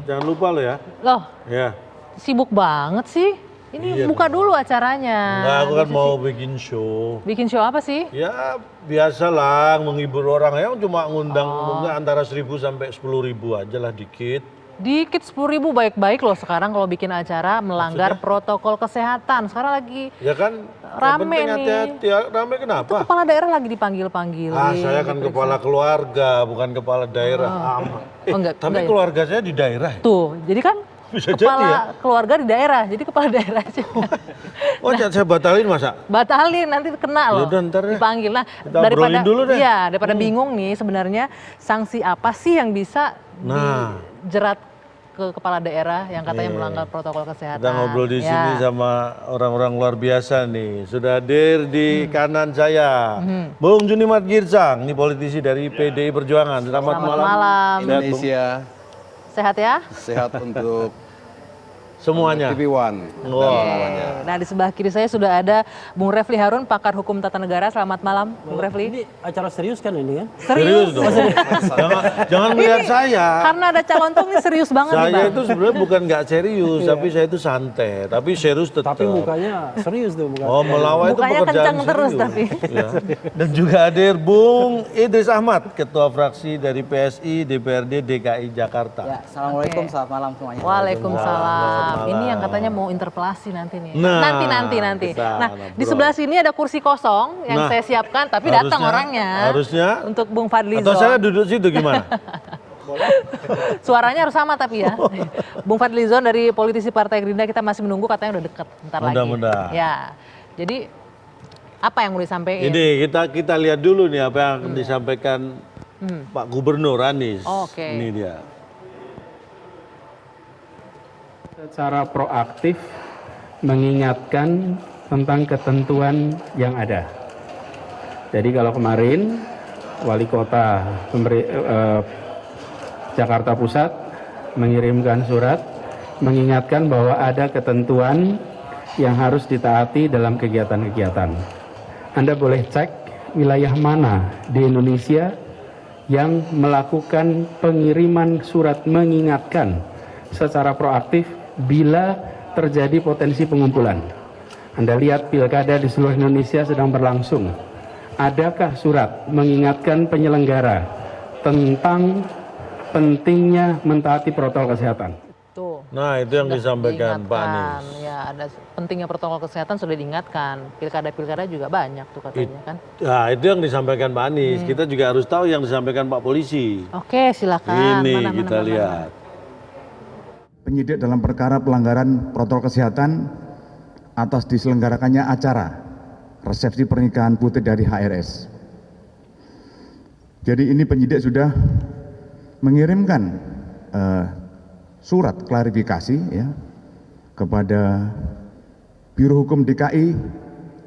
jangan lupa lo ya. Loh, Ya. sibuk banget sih. Ini Iya buka dong. dulu acaranya. Enggak, aku kan mau bikin show. Bikin show apa sih? Ya biasalah menghibur orang ya, cuma ngundang mungkin antara 1.000 sampai 10.000 aja lah dikit. Dikit 10.000 baik-baik loh sekarang kalau bikin acara melanggar Maksudnya? protokol kesehatan. Sekarang lagi Ya kan Rame yang penting nih. hati-hati. Ya, rame kenapa? kepala daerah lagi dipanggil-panggil. Saya kan kepala keluarga, bukan kepala daerah. Aman. Oh, enggak, Tapi enggak ya? keluarga saya di daerah. Ya? Tuh, jadi kan Bisa kepala jadi ya. keluarga di daerah, jadi kepala daerah aja. Oh, saya batalin masa? Batalin nanti kena loh. Yaudah, ntar ya. Dipanggil. Nah, Kita obrolin dulu deh. Iya, daripada bingung nih sebenarnya sanksi apa sih yang bisa dijerat ke kepala daerah yang katanya melanggar protokol kesehatan. Kita ngobrol di Ya. sini sama orang-orang luar biasa nih. Sudah hadir di kanan saya, Bung Junimat Girsang, ini politisi dari PDI Perjuangan. Selamat malam. Sehat, Bung. Indonesia Sehat ya? sehat untuk Semuanya. TV One. Wah. Nah, di sebelah kiri saya sudah ada Bung Refli Harun, pakar hukum tata negara. Selamat malam, Bung Refli. Ini acara serius kan ini kan? Serius dong. Jangan melihat saya. Karena ada calon tuh ini serius banget nih, Saya Bang. itu sebenarnya bukan nggak serius, tapi saya itu santai. Tapi serius tetap. Tapi mukanya serius tuh muka. Oh, melawai itu Mukanya pekerjaan kencang terus serius. tapi. Ya. Dan juga hadir Bung Idris Ahmad, Ketua Fraksi dari PSI DPRD DKI Jakarta. Ya, assalamualaikum, selamat malam semuanya. Waalaikumsalam. Malam. Ini yang katanya mau interpelasi nanti nih. Nah, nanti. kita Nah, ngobrol. di sebelah sini ada kursi kosong yang Nah, saya siapkan, tapi datang harusnya- orangnya. harusnya. Untuk Bung Fadlizon. Atau saya duduk situ gimana? Suaranya harus sama tapi ya. Bung Fadlizon dari politisi Partai Gerindra, kita masih menunggu, katanya udah deket bentar lagi. Mudah-mudahan. Ya. Jadi apa yang mau disampaikan? Ini kita lihat dulu nih apa yang akan disampaikan Pak Gubernur Anies. Oke. Ini dia. Secara proaktif mengingatkan tentang ketentuan yang ada. Jadi kalau kemarin Wali Kota Jakarta Pusat mengirimkan surat mengingatkan bahwa ada ketentuan yang harus ditaati dalam kegiatan-kegiatan. Anda boleh cek wilayah mana di Indonesia yang melakukan pengiriman surat mengingatkan secara proaktif bila terjadi potensi pengumpulan. Anda lihat pilkada di seluruh Indonesia sedang berlangsung. Adakah surat mengingatkan penyelenggara tentang pentingnya mentaati protokol kesehatan? Tuh. Nah, itu yang Sudah disampaikan Pak diingatkan. Anies. Ya, ada pentingnya protokol kesehatan sudah diingatkan. Pilkada-pilkada juga banyak tuh katanya kan. Nah, itu yang disampaikan Pak Anies. Kita juga harus tahu yang disampaikan Pak Polisi. Oke, silakan. Ini Mana, kita mana. lihat. Penyidik dalam perkara pelanggaran protokol kesehatan atas diselenggarakannya acara resepsi pernikahan putri dari HRS. Jadi ini penyidik sudah mengirimkan surat klarifikasi ya kepada Biro Hukum DKI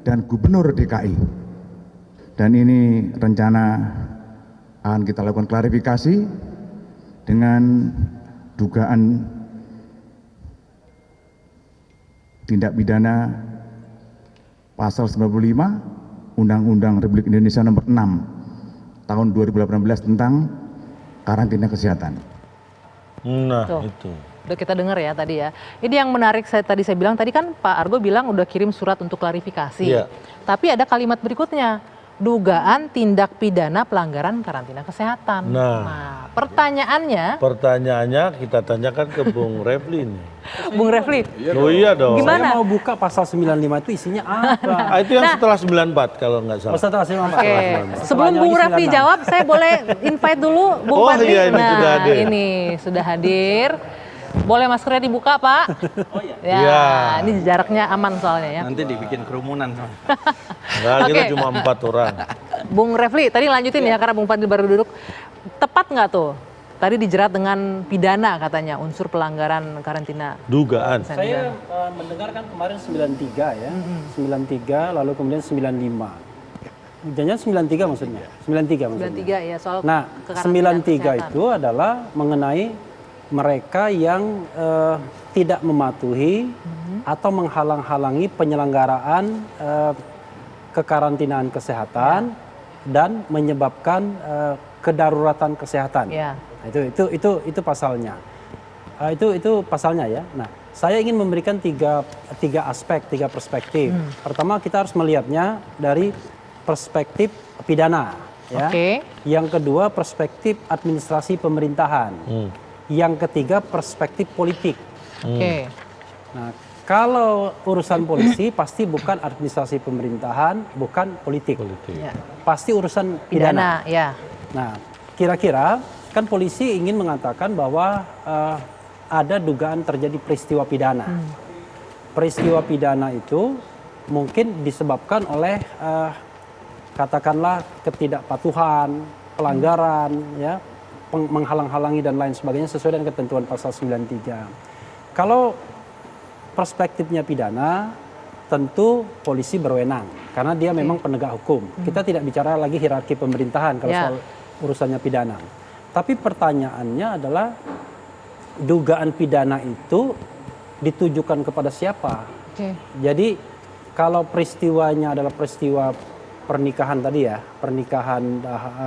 dan Gubernur DKI. Dan ini rencana akan kita lakukan klarifikasi dengan dugaan tindak pidana pasal 95 Undang-Undang Republik Indonesia nomor 6 tahun 2018 tentang karantina kesehatan. Nah, Tuh. itu. Udah kita dengar ya tadi ya. Ini yang menarik saya bilang tadi kan Pak Argo bilang udah kirim surat untuk klarifikasi. Iya. Tapi ada kalimat berikutnya, dugaan tindak pidana pelanggaran karantina kesehatan. Nah. Pertanyaannya, Kita tanyakan ke Bung Refli nih. Bung Refli, Oh iya dong. Gimana? Saya mau buka pasal 95 itu isinya apa? Ah, itu yang setelah 94 kalau nggak salah. Pasal 95. oke. Sebelum Bung Refli jawab, saya boleh invite dulu Bung Oh, Fadli. iya, ini sudah hadir. Ini sudah hadir. Boleh maskernya dibuka, Pak? Oh iya. Ya, Iya. ini jaraknya aman soalnya ya. Nanti dibikin kerumunan. Nah, kita Oke. cuma 4 orang. Bung Refli, tadi lanjutin ya karena Bung Fadli baru duduk. Tepat nggak tuh? Tadi dijerat dengan pidana katanya, unsur pelanggaran karantina. Dugaan. Saya mendengarkan kemarin 93 ya. 93 lalu kemudian 95. Jangan 93 maksudnya. 93 maksudnya. 93 ya soal Nah, kekarantinaan 93 kesehatan. itu adalah mengenai mereka yang tidak mematuhi atau menghalang-halangi penyelenggaraan kekarantinaan kesehatan dan menyebabkan kedaruratan kesehatan. Ya. Nah, itu pasalnya. Itu pasalnya ya. Nah, saya ingin memberikan tiga aspek, tiga perspektif. Pertama, kita harus melihatnya dari perspektif pidana, ya. Oke. Yang kedua, perspektif administrasi pemerintahan. Yang ketiga, perspektif politik. Oke. Nah, kalau urusan polisi pasti bukan administrasi pemerintahan, bukan politik. Ya. Pasti urusan pidana. Pidana, ya. Nah, kira-kira kan polisi ingin mengatakan bahwa ada dugaan terjadi peristiwa pidana. Peristiwa pidana itu mungkin disebabkan oleh katakanlah ketidakpatuhan, pelanggaran, ya, menghalang-halangi dan lain sebagainya sesuai dengan ketentuan pasal 93. Kalau perspektifnya pidana, tentu polisi berwenang karena dia memang penegak hukum. Kita tidak bicara lagi hierarki pemerintahan kalau soal urusannya pidana. Tapi pertanyaannya adalah dugaan pidana itu ditujukan kepada siapa? Jadi kalau peristiwanya adalah peristiwa pernikahan tadi ya, pernikahan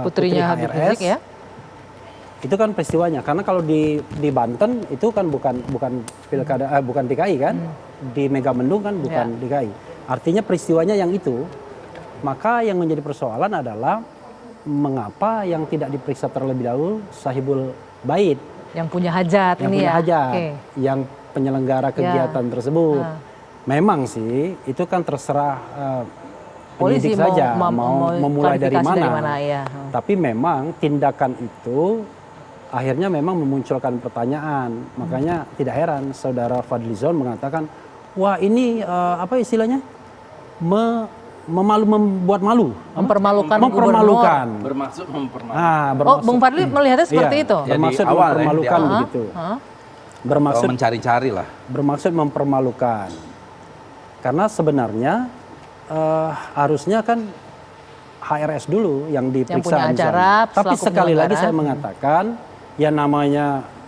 Putrinya Habib Rizik ya. Itu kan peristiwanya, karena kalau di Banten itu kan bukan pilkada, bukan DKI kan, di Megamendung kan bukan DKI. Artinya peristiwanya yang itu, maka yang menjadi persoalan adalah mengapa yang tidak diperiksa terlebih dahulu sahibul bait, Yang punya hajat yang ini punya ya. hajat, Oke. yang penyelenggara kegiatan tersebut. Memang sih itu kan terserah Polisi penyidik saja mau memulai dari klarifikasi mana. ya. Tapi memang tindakan itu akhirnya memang memunculkan pertanyaan. Makanya tidak heran saudara Fadlizon mengatakan, wah ini apa istilahnya? Membuat malu. Mempermalukan Mempermalukan. Bermaksud mempermalukan. Ah, Oh, Bung Fadli melihatnya seperti Iya, itu. Bermaksud Jadi awal ya, mempermalukan di awal. begitu. Bermaksud Mencari-cari lah. bermaksud mempermalukan. Karena sebenarnya harusnya kan HRS dulu yang diperiksa. punya misalnya. acara, Tapi selaku sekali lagi penyelenggara. saya mengatakan, ya namanya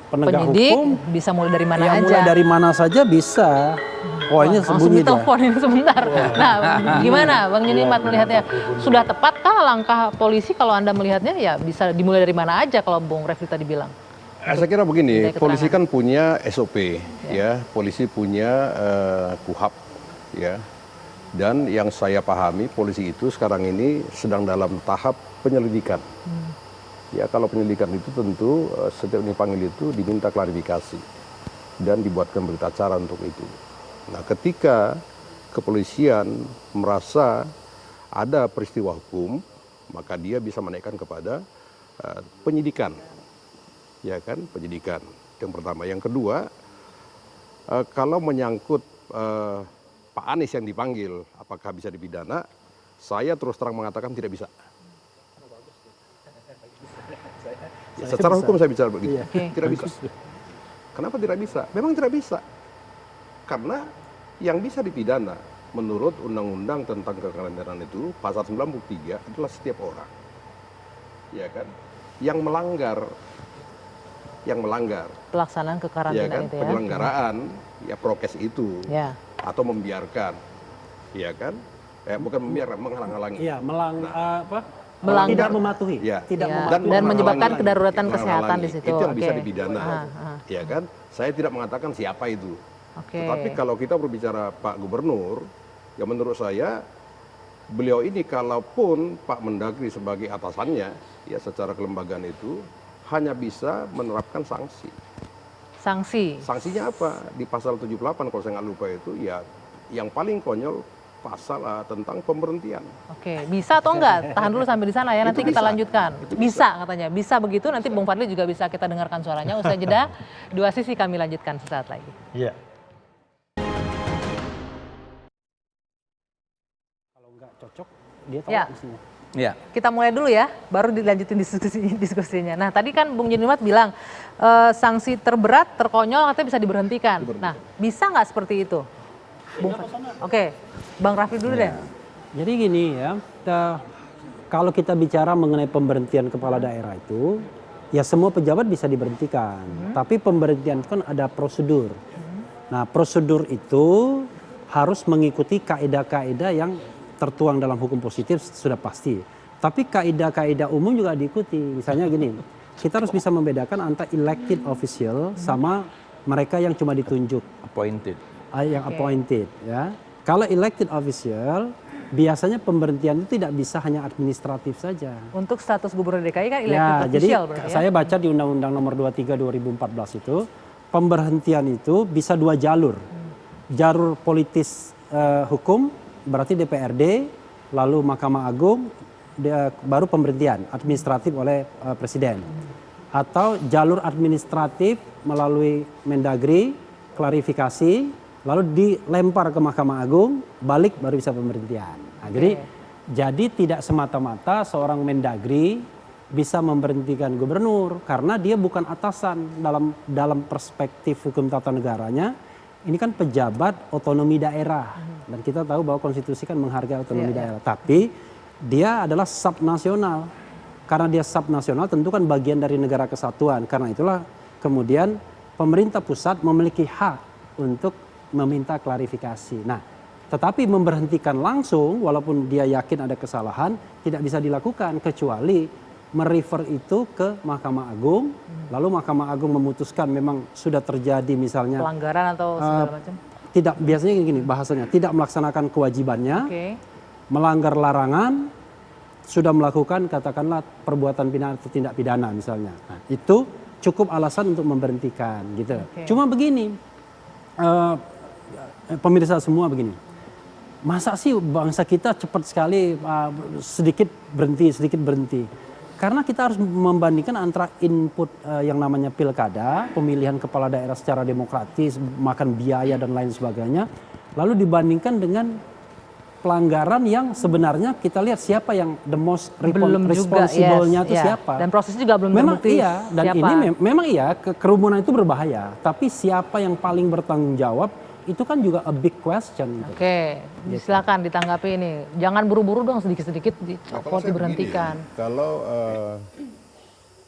penegak Penyidik hukum, bisa mulai dari mana ya aja. mulai dari mana saja bisa. Oh ini Langsung sembunyi dia. ditelepon ini sebentar. Nah, gimana Bang Junimat melihatnya? Sudah tepatkah langkah polisi kalau Anda melihatnya ya bisa dimulai dari mana aja kalau Bung Refli tadi bilang? Saya kira begini, Minta polisi keterangan. kan punya SOP, ya, polisi punya KUHAP, ya, dan yang saya pahami polisi itu sekarang ini sedang dalam tahap penyelidikan. Ya, kalau penyelidikan itu tentu setiap dipanggil itu diminta klarifikasi dan dibuatkan berita acara untuk itu. Nah, ketika kepolisian merasa ada peristiwa hukum, maka dia bisa menaikkan kepada penyidikan. Ya kan, penyidikan. Yang pertama. Yang kedua, kalau menyangkut Pak Anies yang dipanggil, apakah bisa dipidana? Saya terus terang mengatakan tidak bisa. Ya, secara hukum saya bicara begitu. Tidak bisa. Kenapa tidak bisa? Memang tidak bisa. Karena yang bisa dipidana menurut Undang-Undang tentang kekarantinaan itu pasal 93 adalah setiap orang. Ya kan? Yang melanggar Pelaksanaan ya kekarantinaan kan, itu ya. penyelenggaraan ya prokes itu Ya. atau membiarkan, ya kan, bukan membiarkan, menghalang-halangi. Iya, Melanggar. tidak mematuhi, Ya. tidak Ya, mematuhi. dan menyebabkan menghalang-halangi. kedaruratan Menghalang-halangi. kesehatan di situ. Itu yang bisa Oke. dipidana, ya kan. Saya tidak mengatakan siapa itu. Oke. Tetapi kalau kita berbicara Pak Gubernur, ya menurut saya beliau ini kalaupun Pak Mendagri sebagai atasannya, ya secara kelembagaan itu hanya bisa menerapkan sanksi. Sanksi. Sanksinya apa? Di pasal 78 kalau saya nggak lupa itu ya yang paling konyol pasal tentang pemberhentian. Oke, bisa atau enggak? Tahan dulu sampai di sana ya, nanti Itu kita bisa. lanjutkan. Itu Bisa katanya, bisa begitu nanti Bung Fadli juga bisa kita dengarkan suaranya. Usai jeda, dua sisi kami lanjutkan sesaat lagi. Iya. Kalau nggak cocok, dia Ya. tolak mestinya. Iya. Kita mulai dulu ya, baru dilanjutin diskusinya. Nah tadi kan Bung Junimat bilang sanksi terberat, terkonyol katanya bisa diberhentikan. Nah bisa nggak seperti itu? Oke, Bang Rafli dulu deh. Jadi gini ya, kalau kita bicara mengenai pemberhentian kepala daerah itu, ya semua pejabat bisa diberhentikan. Tapi pemberhentian kan ada prosedur. Nah prosedur itu harus mengikuti kaidah-kaidah yang tertuang dalam hukum positif sudah pasti. Tapi kaidah-kaidah umum juga diikuti. Misalnya gini, kita harus bisa membedakan antara elected official sama mereka yang cuma ditunjuk, Appointed. yang appointed ya. Kalau elected official biasanya pemberhentian itu tidak bisa hanya administratif saja. Untuk status gubernur DKI kan elected Ya, jadi official berarti ya? saya baca di Undang-Undang Nomor 23 2014 itu pemberhentian itu bisa 2 jalur. Jalur politis hukum berarti DPRD, lalu Mahkamah Agung, baru pemberhentian administratif oleh Presiden. Atau jalur administratif melalui Mendagri, klarifikasi, lalu dilempar ke Mahkamah Agung, balik baru bisa pemberhentian. Nah, jadi tidak semata-mata seorang Mendagri bisa memberhentikan gubernur karena dia bukan atasan dalam perspektif hukum tata negaranya. Ini kan pejabat otonomi daerah dan kita tahu bahwa konstitusi kan menghargai otonomi daerah. Tapi dia adalah subnasional. Karena dia subnasional tentu kan bagian dari negara kesatuan. Karena itulah kemudian pemerintah pusat memiliki hak untuk meminta klarifikasi. Nah, tetapi memberhentikan langsung walaupun dia yakin ada kesalahan tidak bisa dilakukan kecuali merefer itu ke Mahkamah Agung, lalu Mahkamah Agung memutuskan memang sudah terjadi misalnya pelanggaran atau segala macam. Tidak, biasanya gini bahasanya, tidak melaksanakan kewajibannya, melanggar larangan, sudah melakukan katakanlah perbuatan pidana atau tindak pidana misalnya. Nah, itu cukup alasan untuk memberhentikan gitu. Cuma begini, pemirsa semua begini. Masa sih bangsa kita cepat sekali sedikit berhenti. Karena kita harus membandingkan antara input yang namanya pilkada, pemilihan kepala daerah secara demokratis, makan biaya dan lain sebagainya. Lalu dibandingkan dengan pelanggaran yang sebenarnya kita lihat siapa yang the most responsible-nya itu siapa. Dan prosesnya juga belum memang terbukti iya, dan siapa. ini memang iya kerumunan itu berbahaya. Tapi siapa yang paling bertanggung jawab itu kan juga a big question. Gitu. Oke, silakan ditanggapi ini. Jangan buru-buru dong sedikit-sedikit diberhentikan. Kalau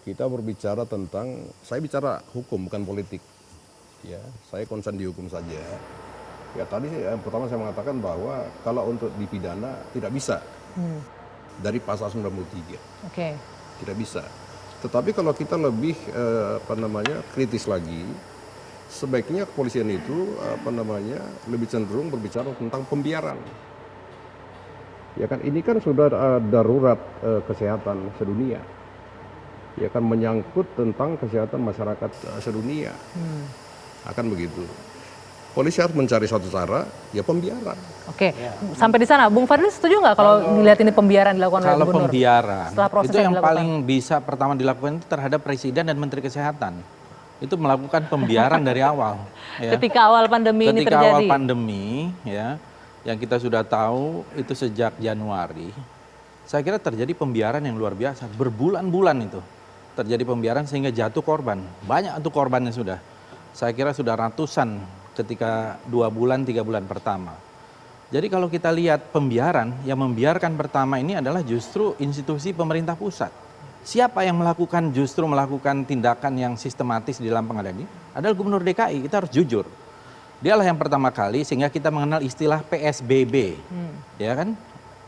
kita berbicara tentang, saya bicara hukum bukan politik, ya, saya concern di hukum saja. Ya tadi pertama saya mengatakan bahwa kalau untuk dipidana tidak bisa dari pasal 93, tidak bisa. Tetapi kalau kita lebih kritis lagi. Sebaiknya kepolisian itu lebih cenderung berbicara tentang pembiaran. Ya kan ini kan sudah darurat kesehatan sedunia. Ya kan menyangkut tentang kesehatan masyarakat sedunia. Akan begitu. Polisi harus mencari satu cara, ya pembiaran. Oke, sampai di sana, Bung Fadli setuju nggak kalau dilihat ini pembiaran dilakukan oleh gubernur? Kalau pembiaran, itu yang dilakukan. paling bisa pertama dilakukan itu terhadap Presiden dan Menteri Kesehatan. Itu melakukan pembiaran dari awal. Ya. Ketika awal pandemi ini terjadi. Ketika awal pandemi, ya, yang kita sudah tahu itu sejak Januari, saya kira terjadi pembiaran yang luar biasa. Berbulan-bulan itu terjadi pembiaran sehingga jatuh korban. Banyak itu korbannya sudah. Saya kira sudah ratusan ketika 2 bulan, 3 bulan pertama. Jadi kalau kita lihat pembiaran, yang membiarkan pertama ini adalah justru institusi pemerintah pusat. Siapa yang justru melakukan tindakan yang sistematis di dalam pengadilan ini adalah Gubernur DKI, kita harus jujur. Dialah yang pertama kali sehingga kita mengenal istilah PSBB. Ya kan?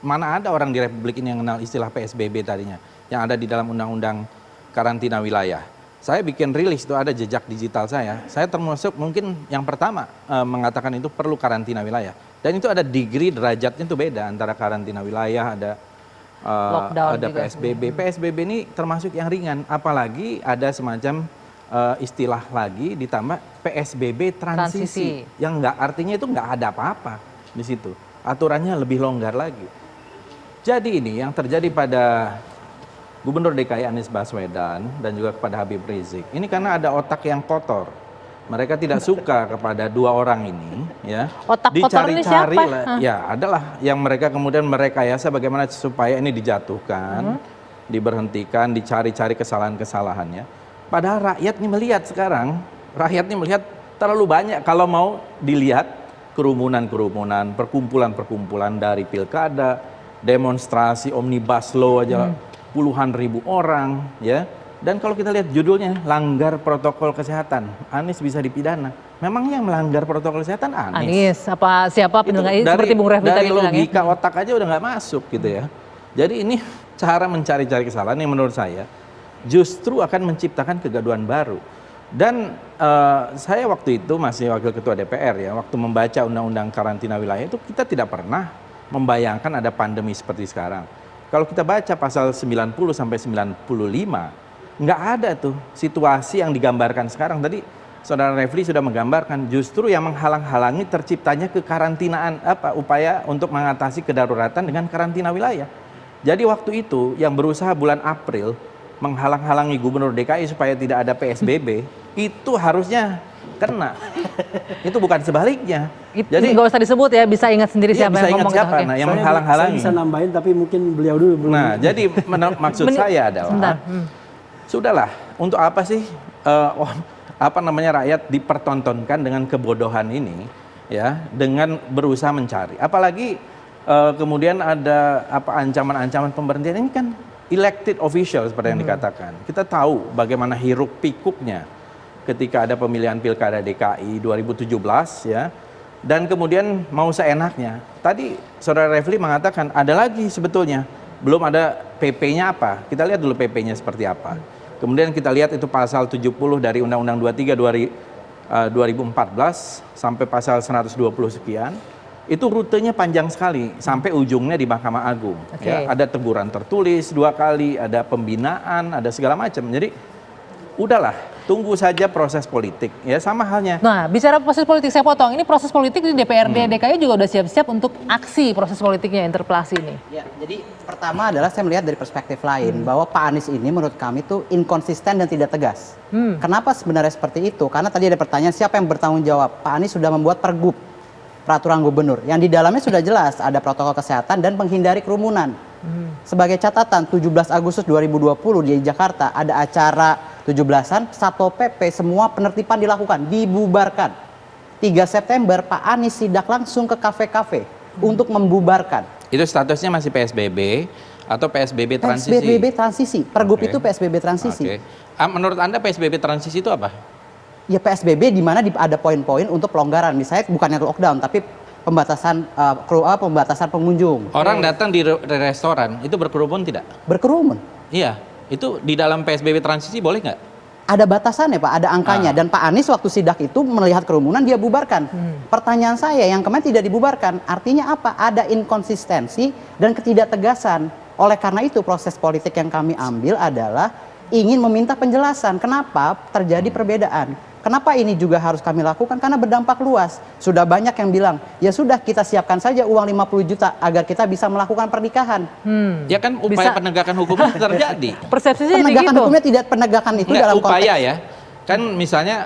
Mana ada orang di Republik ini yang mengenal istilah PSBB tadinya, yang ada di dalam Undang-Undang Karantina Wilayah. Saya bikin rilis itu ada jejak digital saya termasuk mungkin yang pertama mengatakan itu perlu karantina wilayah. Dan itu ada degree derajatnya itu beda antara karantina wilayah, ada ada PSBB. PSBB ini termasuk yang ringan, apalagi ada semacam istilah lagi ditambah PSBB transisi. Yang artinya itu nggak ada apa-apa di situ. Aturannya lebih longgar lagi. Jadi ini yang terjadi pada Gubernur DKI Anies Baswedan dan juga kepada Habib Rizik. Ini karena ada otak yang kotor. Mereka tidak suka kepada 2 orang ini, ya. Otak kotor ini siapa? Ya, adalah yang mereka kemudian merekayasa bagaimana supaya ini dijatuhkan, diberhentikan, dicari-cari kesalahan-kesalahannya. Padahal rakyat ini melihat sekarang, rakyat ini melihat terlalu banyak kalau mau dilihat kerumunan-kerumunan, perkumpulan-perkumpulan dari pilkada, demonstrasi omnibus law aja puluhan ribu orang, ya. Dan kalau kita lihat judulnya, langgar protokol kesehatan, Anies bisa dipidana. Memang yang melanggar protokol kesehatan Anies? Apa siapa penilai seperti Bung Refli tadi bilang ya? Dari logika otak aja udah nggak masuk gitu ya. Jadi ini cara mencari-cari kesalahan yang menurut saya justru akan menciptakan kegaduhan baru. Dan saya waktu itu masih wakil ketua DPR ya, waktu membaca undang-undang karantina wilayah itu kita tidak pernah membayangkan ada pandemi seperti sekarang. Kalau kita baca pasal 90 sampai 95, nggak ada tuh situasi yang digambarkan sekarang. Tadi Saudara Refli sudah menggambarkan justru yang menghalang-halangi terciptanya kekarantinaan upaya untuk mengatasi kedaruratan dengan karantina wilayah. Jadi waktu itu yang berusaha bulan April menghalang-halangi Gubernur DKI supaya tidak ada PSBB itu harusnya kena. Itu bukan sebaliknya. Jadi nggak usah disebut ya, bisa ingat sendiri iya, siapa bisa yang ingat ngomong siapa, itu. nah, yang Saya menghalang-halangi. bisa nambahin tapi mungkin beliau dulu belum. Nah, jadi maksud saya adalah Sebentar. sudahlah, untuk apa sih rakyat dipertontonkan dengan kebodohan ini ya, dengan berusaha mencari. Apalagi kemudian ada ancaman-ancaman pemberhentian. Ini kan elected official seperti yang dikatakan. Kita tahu bagaimana hiruk pikuknya ketika ada pemilihan Pilkada DKI 2017 ya. Dan kemudian mau seenaknya. Tadi Saudara Refli mengatakan ada lagi sebetulnya, belum ada PP-nya apa. Kita lihat dulu PP-nya seperti apa. Kemudian kita lihat itu pasal 70 dari Undang-Undang 23 2014 sampai pasal 120 sekian. Itu rutenya panjang sekali sampai ujungnya di Mahkamah Agung. Ya, ada teguran tertulis 2 kali, ada pembinaan, ada segala macam. Jadi udahlah, tunggu saja proses politik ya, sama halnya. Nah, bicara proses politik, saya potong. Ini proses politik di DPRD DKI juga udah siap-siap untuk aksi proses politiknya, interpelasi ini. Ya, jadi pertama adalah saya melihat dari perspektif lain bahwa Pak Anies ini menurut kami tuh inkonsisten dan tidak tegas. Kenapa sebenarnya seperti itu? Karena tadi ada pertanyaan siapa yang bertanggung jawab. Pak Anies sudah membuat pergub, peraturan gubernur, yang di dalamnya sudah jelas ada protokol kesehatan dan menghindari kerumunan. Sebagai catatan, 17 Agustus 2020 di Jakarta ada acara 17-an, Satpol PP semua penertiban dilakukan, dibubarkan. 3 September Pak Anies sidak langsung ke kafe-kafe untuk membubarkan. Itu statusnya masih PSBB atau PSBB transisi? PSBB transisi, pergub itu PSBB transisi. Menurut Anda PSBB transisi itu apa? Ya PSBB di mana ada poin-poin untuk pelonggaran, misalnya bukannya lockdown tapi pembatasan pembatasan pengunjung. Orang datang di restoran itu berkerumun tidak? Berkerumun. Iya, itu di dalam PSBB transisi boleh nggak? Ada batasannya Pak, ada angkanya. Dan Pak Anies waktu sidak itu melihat kerumunan dia bubarkan. Pertanyaan saya yang kemarin tidak dibubarkan, artinya apa? Ada inkonsistensi dan ketidaktegasan. Oleh karena itu proses politik yang kami ambil adalah ingin meminta penjelasan kenapa terjadi perbedaan. Kenapa ini juga harus kami lakukan? Karena berdampak luas. Sudah banyak yang bilang, ya sudah kita siapkan saja uang 50 juta agar kita bisa melakukan pernikahan. Ya kan upaya penegakan hukum itu terjadi. Persepsinya Penegakan gitu. hukumnya tidak penegakan itu Nggak, dalam upaya konteks. ya. Kan misalnya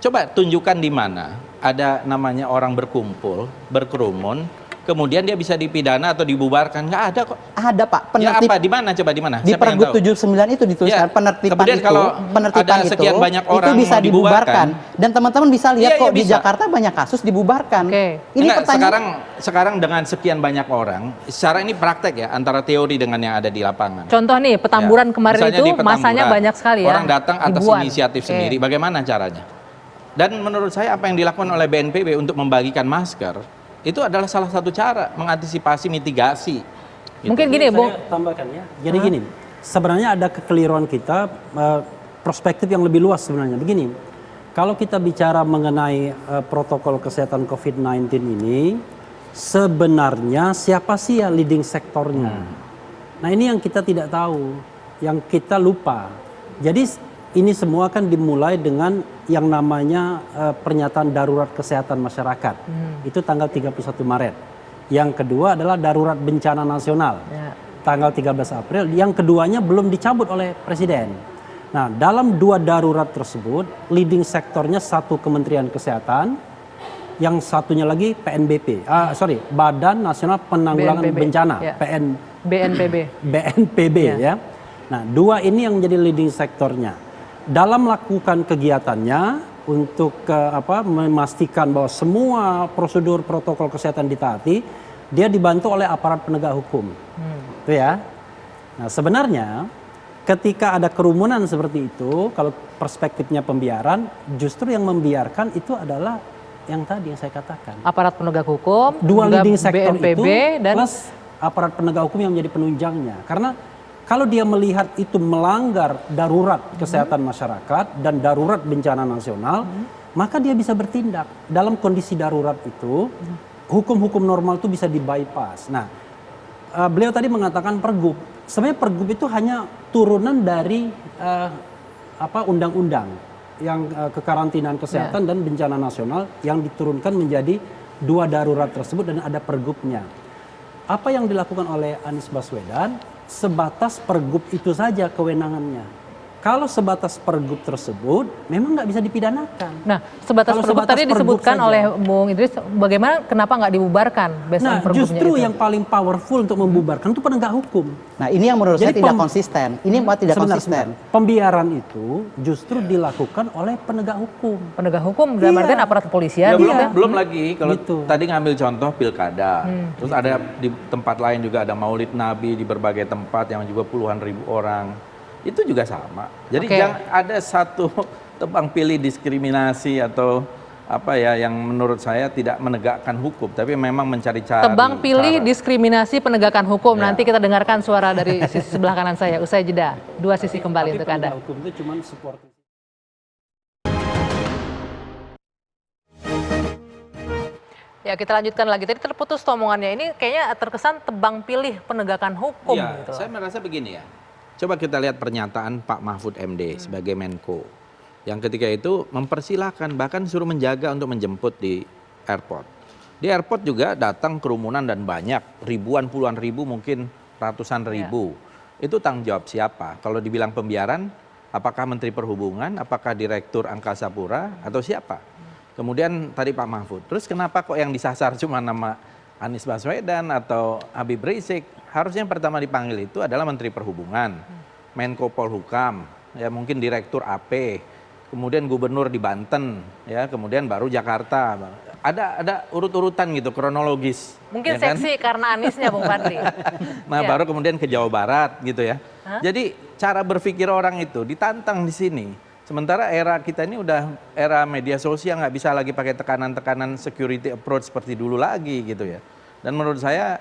coba tunjukkan di mana ada namanya orang berkumpul, berkerumun, kemudian dia bisa dipidana atau dibubarkan. Nggak ada kok. Ada Pak, Ya apa? Di mana? Coba di mana? Di Siapa yang Pergub tahu? 79 itu dituliskan Ya, penertiban kemudian itu, kalau penertiban ada sekian banyak orang itu bisa mau dibubarkan. Dan teman-teman bisa lihat Iya, kok iya, di bisa. Jakarta banyak kasus dibubarkan. Oke. Ini Enggak, pertanyaan sekarang dengan sekian banyak orang, secara ini praktek ya antara teori dengan yang ada di lapangan. Contoh nih, Petamburan Ya, kemarin misalnya itu di Petamburan, masanya banyak sekali ya. Orang datang atas ribuan. inisiatif Oke. sendiri. Bagaimana caranya? Dan menurut saya apa yang dilakukan oleh BNPB untuk membagikan masker itu adalah salah satu cara mengantisipasi mitigasi. Gitu. Mungkin gini, Bung. Saya tambahkan ya. Jadi gini, sebenarnya ada kekeliruan kita, perspektif yang lebih luas sebenarnya. Begini, kalau kita bicara mengenai protokol kesehatan COVID-19 ini, sebenarnya siapa sih ya leading sektornya? Nah ini yang kita tidak tahu, yang kita lupa. Jadi ini semua kan dimulai dengan yang namanya pernyataan darurat kesehatan masyarakat. Itu tanggal 31 Maret. Yang kedua adalah darurat bencana nasional. Ya. Tanggal 13 April. Yang keduanya belum dicabut oleh Presiden. Nah, dalam 2 darurat tersebut, leading sektornya satu Kementerian Kesehatan, yang satunya lagi PNBP. Badan Nasional Penanggulangan BNPB. Bencana, Ya. BNPB BNPB. ya. Nah, 2 ini yang menjadi leading sektornya. Dalam melakukan kegiatannya untuk memastikan bahwa semua prosedur protokol kesehatan ditaati, dia dibantu oleh aparat penegak hukum. Itu ya. Nah, sebenarnya ketika ada kerumunan seperti itu, kalau perspektifnya pembiaran, justru yang membiarkan itu adalah yang tadi yang saya katakan. Aparat penegak hukum, 2 juga leading sektor BNPB itu dan plus aparat penegak hukum yang menjadi penunjangnya. Karena Kalau dia melihat itu melanggar darurat kesehatan masyarakat dan darurat bencana nasional, maka dia bisa bertindak. Dalam kondisi darurat itu, hukum-hukum normal itu bisa di-bypass. Nah, beliau tadi mengatakan pergub. Sebenarnya pergub itu hanya turunan dari undang-undang yang kekarantinaan kesehatan dan bencana nasional yang diturunkan menjadi 2 darurat tersebut dan ada pergubnya. Apa yang dilakukan oleh Anies Baswedan sebatas pergub itu saja kewenangannya. Kalau sebatas pergub tersebut, memang nggak bisa dipidanakan. Nah, sebatas Kalau pergub sebatas tadi pergub disebutkan saja. oleh Bung Idris, bagaimana kenapa nggak dibubarkan based on Nah, pergubnya justru itu? yang paling powerful untuk membubarkan itu penegak hukum. Nah, ini yang menurut saya Jadi tidak konsisten. Ini malah tidak Sebentar, konsisten. sebentar. Pembiaran itu justru dilakukan oleh penegak hukum. Penegak hukum dalam Iya. artian aparat kepolisian. Ya, gitu belum, ya? belum lagi kalau Gitu. tadi ngambil contoh pilkada, terus ada di tempat lain juga ada Maulid Nabi di berbagai tempat yang juga puluhan ribu orang, itu juga sama. Jadi Oke. jangan ada satu tebang pilih diskriminasi atau apa ya yang menurut saya tidak menegakkan hukum, tapi memang mencari cara. Tebang pilih diskriminasi penegakan hukum. Nanti kita dengarkan suara dari sisi sebelah kanan saya. Usai jeda, 2 sisi kembali Tapi untuk Anda. penegak hukum itu cuma supporting. Ya, kita lanjutkan lagi. Tadi terputus omongannya. Ini kayaknya terkesan tebang pilih penegakan hukum. Ya, gitu. saya merasa begini ya. Coba kita lihat pernyataan Pak Mahfud MD sebagai Menko. Yang ketika itu mempersilahkan, bahkan suruh menjaga untuk menjemput di airport. Di airport juga datang kerumunan dan banyak, ribuan, puluhan ribu, mungkin ratusan ribu. Itu tanggung jawab siapa? Kalau dibilang pembiaran, apakah Menteri Perhubungan, apakah Direktur Angkasa Pura, atau siapa? Kemudian tadi Pak Mahfud, terus kenapa kok yang disasar cuma nama Anies Baswedan atau Habib Rizik? Harusnya yang pertama dipanggil itu adalah Menteri Perhubungan, Menko Polhukam, ya mungkin Direktur AP, kemudian Gubernur di Banten, ya kemudian baru Jakarta. Ada urut-urutan gitu, kronologis. Mungkin ya kan? seksi karena Aniesnya, Bung Fadli. Nah, Ya. baru kemudian ke Jawa Barat gitu ya. Jadi cara berpikir orang itu ditantang di sini. Sementara era kita ini udah era media sosial, nggak bisa lagi pakai tekanan-tekanan security approach seperti dulu lagi gitu ya. Dan menurut saya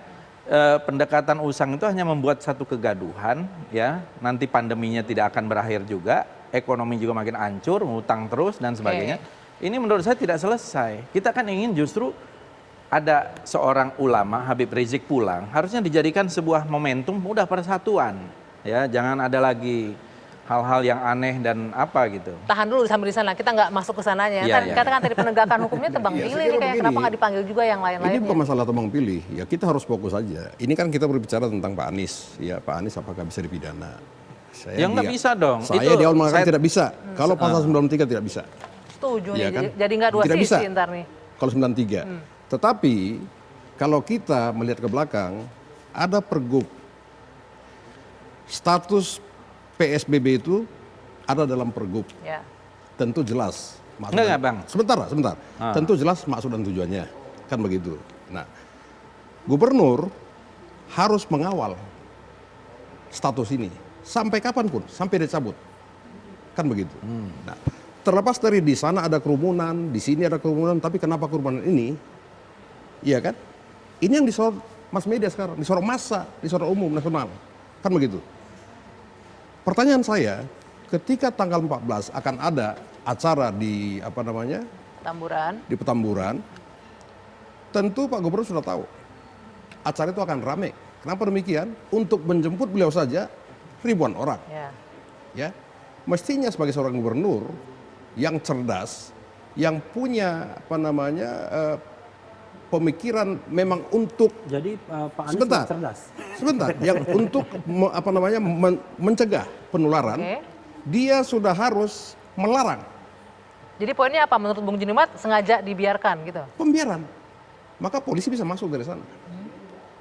pendekatan usang itu hanya membuat satu kegaduhan ya. Nanti pandeminya tidak akan berakhir juga, ekonomi juga makin hancur, ngutang terus dan sebagainya. Ini menurut saya tidak selesai. Kita kan ingin justru ada seorang ulama Habib Rizik pulang, harusnya dijadikan sebuah momentum udah persatuan. Ya, jangan ada lagi hal-hal yang aneh dan apa gitu. Tahan dulu sampai di sana, kita nggak masuk ke sananya. Iya, Katakan tadi penegakan hukumnya tebang Iya, pilih saya nih, kira kayak begini. kenapa nggak dipanggil juga yang Ini lain-lainnya? bukan masalah tebang pilih, ya kita harus fokus saja. Ini kan kita berbicara tentang Pak Anies, ya Pak Anies apakah bisa dipidana? Ya nggak bisa dong. Saya Itu di awal mengatakan saya- tidak bisa. Kalau pasal 93 tidak bisa. Setuju Iya nih, kan? jadi nggak dua Tidak sisi bisa. ntar nih. Kalau 93. Tetapi kalau kita melihat ke belakang, ada pergub. Status PSBB itu ada dalam pergub. Ya. Tentu jelas. maksud Enggak, dan- Bang. Sebentar. Tentu jelas maksud dan tujuannya. Kan begitu. Nah, gubernur harus mengawal status ini. Sampai kapanpun, sampai dicabut. Kan begitu. Nah, terlepas dari di sana ada kerumunan, di sini ada kerumunan, tapi kenapa kerumunan ini? Iya kan? Ini yang disorot mass media sekarang, disorot massa, disorot umum nasional. Kan begitu. Pertanyaan saya, ketika tanggal 14 akan ada acara di Tamburan. di Petamburan, tentu Pak Gubernur sudah tahu acara itu akan ramai. Kenapa demikian? Untuk menjemput beliau saja ribuan orang. Ya. Ya, mestinya sebagai seorang gubernur yang cerdas, yang punya pemikiran memang untuk Jadi Pak Anies Sebentar. cerdas. sebentar, yang untuk mencegah penularan, Oke. dia sudah harus melarang Jadi poinnya apa? Menurut Bung Junimat sengaja dibiarkan gitu? pembiaran. Maka polisi bisa masuk dari sana.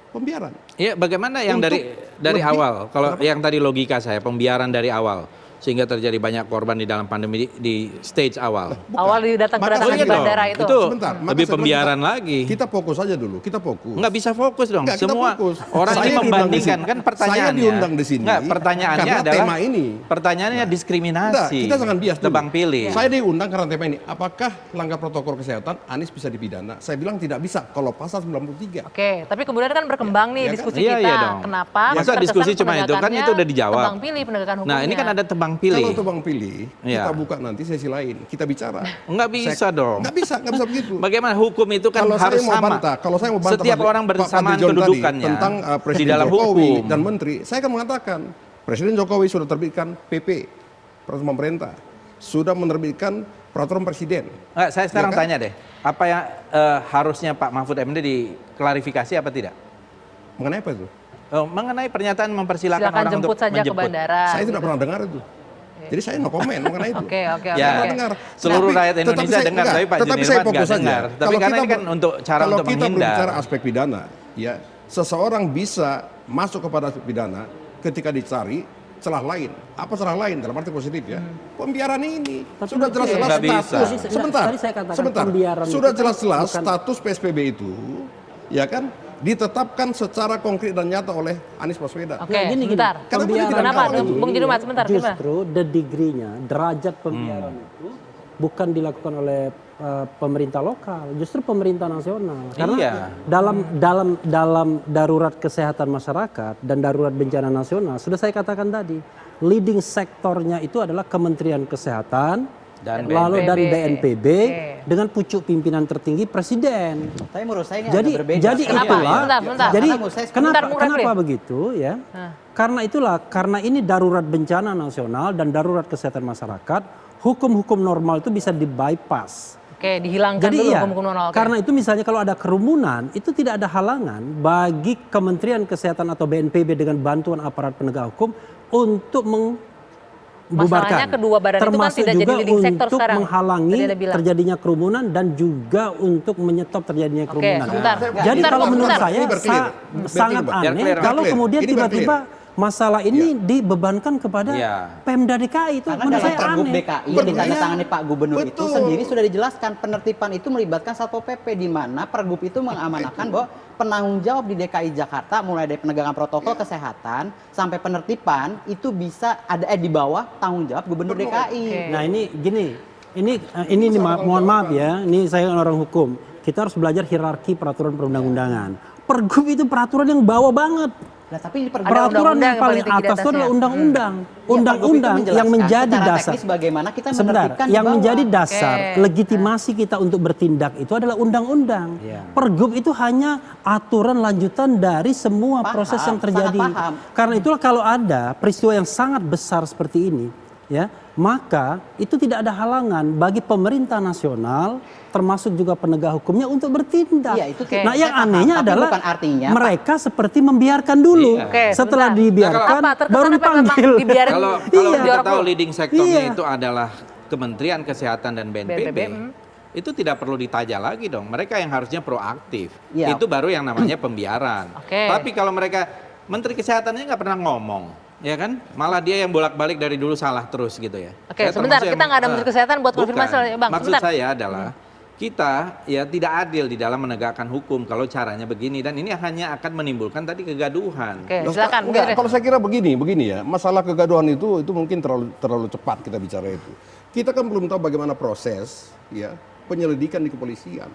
Pembiaran. Iya, bagaimana yang Untuk dari lebih- awal? Kalau yang tadi logika saya, pembiaran dari awal. sehingga terjadi banyak korban di dalam pandemi di stage awal. Awal kedatangan di Iya bandara dong, itu. itu Sebentar, maka lebih saya bilang pembiaran lagi. Kita fokus aja dulu, kita fokus. Nggak bisa fokus dong. Nggak, kita Semua fokus. orang Saya ini diundang membandingkan di sini. kan pertanyaannya. Saya diundang di sini Nggak, pertanyaannya karena adalah tema ini. Pertanyaannya Enggak, diskriminasi. kita jangan bias dulu. Tebang pilih. Saya diundang karena tema ini. Apakah langgar protokol kesehatan Anies bisa dipidana? Saya bilang tidak bisa kalau pasal 93. Oke, tapi kemudian kan berkembang nih Iya kan? diskusi Iya, kita. iya dong. Kenapa? Masa terkesan diskusi cuma itu? Kan itu udah dijawab. Tebang pilih penegakan hukumnya. Nah, ini kan ada tebang pilih. Kalau tebang pilih, Iya. kita buka nanti sesi lain, kita bicara. Nggak bisa dong. Nggak bisa begitu. Bagaimana hukum itu kan Kalau harus saya mau sama. bantah, kalau saya mau bantah Setiap Pak- orang Pak bersamaan Fadli John tadi kedudukannya tentang di Presiden dalam Jokowi hukum. dan Menteri, saya akan mengatakan Presiden Jokowi sudah terbitkan PP, peraturan pemerintah, sudah menerbitkan peraturan presiden. Nggak, saya sekarang Ya kan? tanya deh, apa yang harusnya Pak Mahfud MD diklarifikasi apa tidak? Mengenai apa itu? Mengenai pernyataan mempersilahkan Silakan orang jemput untuk saja ke menjemput. bandara. Saya tidak pernah dengar itu. Jadi saya no comment mengenai itu. Oke, oke, Ya, oke. dengar. seluruh Tapi- rakyat tetapi Indonesia saya- dengar, enggak, tapi Pak tetapi saya Juniorman nggak fokus saja. dengar. Tapi Kalau karena kita ini kan untuk cara kalau untuk kita menghindar. berbicara aspek pidana, ya seseorang bisa masuk kepada aspek pidana ketika dicari celah lain. Apa celah lain dalam arti positif ya? Pembiaran ini sudah jelas-jelas Nggak bisa. status. Sebentar, Tadi saya katakan sebentar. pembiaran Sudah itu kan jelas-jelas bukan- status PSBB itu, ya kan, ditetapkan secara konkret dan nyata oleh Anies Baswedan. Oke, sebentar. Kenapa dia tidak Kenapa? kawal itu? Bung Junumat, sebentar. Gimana? Justru the degree-nya, derajat pembiaran itu bukan dilakukan oleh pemerintah lokal, justru pemerintah nasional. Karena Iya. dalam darurat kesehatan masyarakat dan darurat bencana nasional, sudah saya katakan tadi, leading sektornya itu adalah Kementerian Kesehatan, Dan lalu dan BNPB. BNPB dengan pucuk pimpinan tertinggi Presiden. Tapi menurut saya ini Jadi agak berbeda. jadi Kenapa? itulah. Sebentar. Jadi Karena menurut saya sebentar, Bung Refli. kenapa begitu ya? Karena itulah, karena ini darurat bencana nasional dan darurat kesehatan masyarakat, hukum-hukum normal itu bisa di-bypass. Oke, dihilangkan Jadi dulu iya, hukum normal. Oke. karena itu misalnya kalau ada kerumunan, itu tidak ada halangan bagi Kementerian Kesehatan atau BNPB dengan bantuan aparat penegak hukum untuk membubarkan. Masalahnya kedua badan itu kan Termasuk tidak jadi juga leading sector untuk sekarang. menghalangi Tadi Anda bilang. terjadinya kerumunan dan juga untuk menyetop terjadinya Oke, kerumunan. sebentar. Jadi Sebentar, kalau Bung, menurut sebentar. saya Ini berclear. sangat Biar aneh clear, kalau clear. kemudian Ini biar tiba-tiba masalah ini dibebankan kepada Iya. Pemda DKI itu. Karena Menurut dalam saya Pergub aneh. DKI yang Betul. ditandatangani Pak Gubernur itu Betul. sendiri sudah dijelaskan penertiban itu melibatkan Satpol PP di mana Pergub itu mengamanahkan bahwa penanggung jawab di DKI Jakarta mulai dari penegakan protokol kesehatan sampai penertiban itu bisa ada di bawah tanggung jawab Gubernur DKI. Nah ini gini, ini nih, mohon maaf ya, ini saya orang hukum. Kita harus belajar hierarki peraturan perundang-undangan. Pergub itu peraturan yang bawah banget. Nah, tapi di Pergub Peraturan undang-undang yang paling tinggi di atas itu atasnya. adalah undang-undang. Ya, Pergub itu Undang-undang yang menjelaskan menjadi secara dasar. teknis bagaimana kita Sebentar, menertibkan di yang bawah. menjadi dasar Oke. legitimasi kita untuk bertindak itu adalah undang-undang. Pergub itu hanya aturan lanjutan dari semua Paham, proses yang sangat terjadi. paham. Karena itulah kalau ada peristiwa yang sangat besar seperti ini, ya, maka itu tidak ada halangan bagi pemerintah nasional termasuk juga penegak hukumnya untuk bertindak. Iya, itu Oke. Nah, yang saya paham, anehnya tapi adalah bukan artinya, mereka seperti membiarkan dulu. Iya. Oke, Setelah sebentar. dibiarkan Apa? Terkesan baru apa memang dipanggil. dibiarin? Kalau Iya. kita tahu leading sektornya Iya. itu adalah Kementerian Kesehatan dan BNPB, BNPB, itu tidak perlu ditajal lagi dong. Mereka yang harusnya proaktif. Iya. Itu baru yang namanya pembiaran. Oke. Tapi kalau mereka Menteri Kesehatannya nggak pernah ngomong, ya kan? Malah dia yang bolak-balik dari dulu salah terus gitu ya. Oke, Saya sebentar, termasuk kita nggak ada Menteri Kesehatan buat bukan. konfirmasi, Bang. Maksud Sebentar. saya adalah kita ya tidak adil di dalam menegakkan hukum kalau caranya begini dan ini hanya akan menimbulkan tadi kegaduhan. Oke, Loh, silakan. enggak, Bung kalau saya kira begini ya, masalah kegaduhan itu mungkin terlalu cepat kita bicara itu. Kita kan belum tahu bagaimana proses ya penyelidikan di kepolisian.